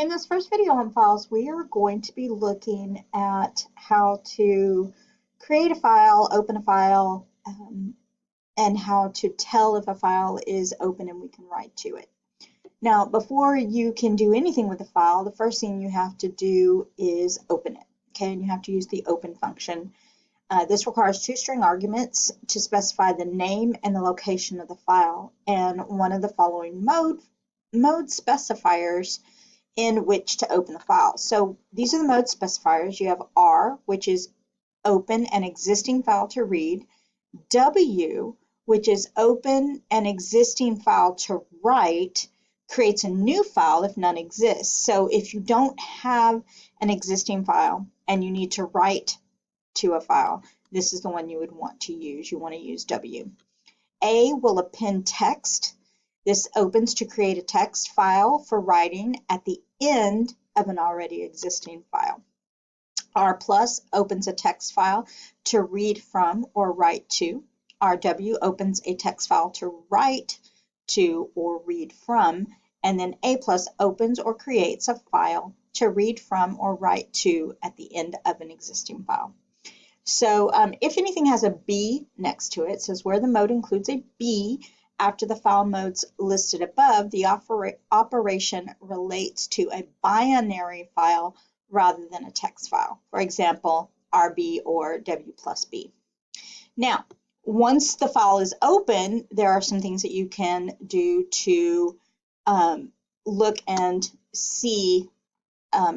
In this first video on files, we are going to be looking at how to create a file, open a file, and how to tell if a file is open and we can write to it. Now, before you can do anything with a file, the first thing you have to do is open it. Okay, and you have to use the open function. This requires two string arguments to specify the name and the location of the file, and one of the following mode specifiers in which to open the file. So these are the mode specifiers. You have R, which is open an existing file to read, W, which is open an existing file to write, creates a new file if none exists. So if you don't have an existing file and you need to write to a file, this is the one you would want to use. You want to use W. A will append text. This opens to create a text file for writing at the end of an already existing file. R plus opens a text file to read from or write to. RW opens a text file to write to or read from. And then A plus opens or creates a file to read from or write to at the end of an existing file. So if anything has a B next to it, says where the mode includes a B after the file modes listed above, the operation relates to a binary file rather than a text file. For example, RB or W plus B. Now, once the file is open, there are some things that you can do to look and see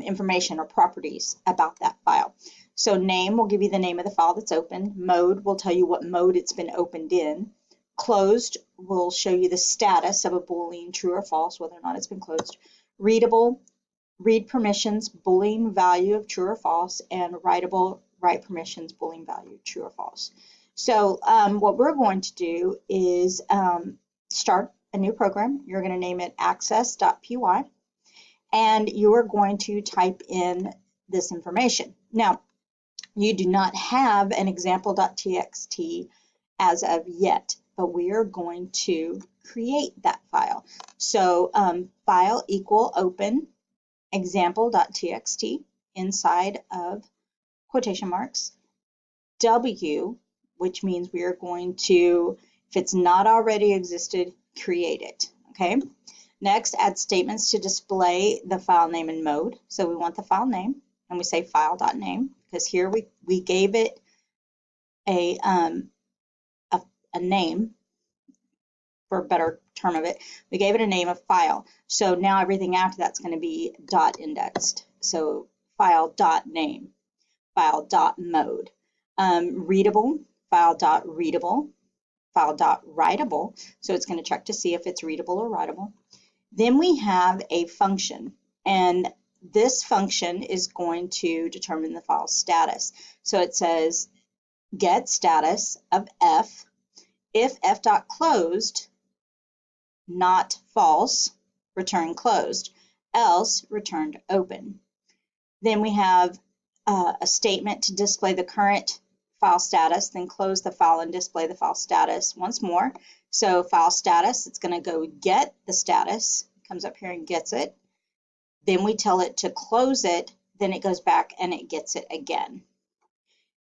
information or properties about that file. So name will give you the name of the file that's open. Mode will tell you what mode it's been opened in. Closed will show you the status of a Boolean, true or false, whether or not it's been closed. Readable, read permissions, Boolean value of true or false, and writable, write permissions, Boolean value, true or false. So what we're going to do is start a new program. You're going to name it access.py, and you are going to type in this information. Now, you do not have an example.txt as of yet, but we are going to create that file. So file equal open example.txt inside of quotation marks, W, which means we are going to, if it's not already existed, create it. Okay. Next, add statements to display the file name and mode. So we want the file name, and we say file.name, because here we gave it a name, for a better term of it. We gave it a name of file. So now everything after that's going to be dot indexed. So file.name, file.mode. Readable, file.readable, file.writable. So it's going to check to see if it's readable or writable. Then we have a function, and this function is going to determine the file status. So it says get status of F. If f.closed, not false, return closed, else returned open. Then we have a statement to display the current file status, then close the file and display the file status once more. So file status, it's going to go get the status, comes up here and gets it. Then we tell it to close it, then it goes back and it gets it again.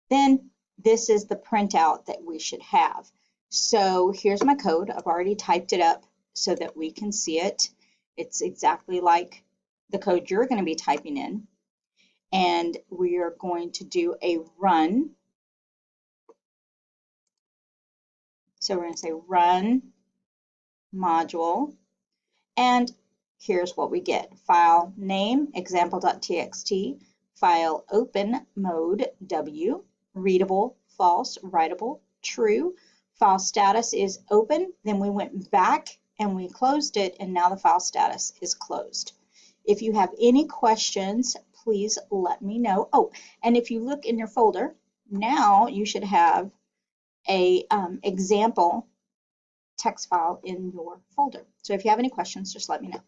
Then this is the printout that we should have. So here's my code. I've already typed it up so that we can see it. It's exactly like the code you're going to be typing in. And we are going to do a run. So we're going to say run module. And here's what we get. File name, example.txt, file open mode, W, readable, false, writable, true. File status is open, then we went back and we closed it, and now the file status is closed. If you have any questions, please let me know. Oh, and if you look in your folder, now you should have a example text file in your folder. So if you have any questions, just let me know.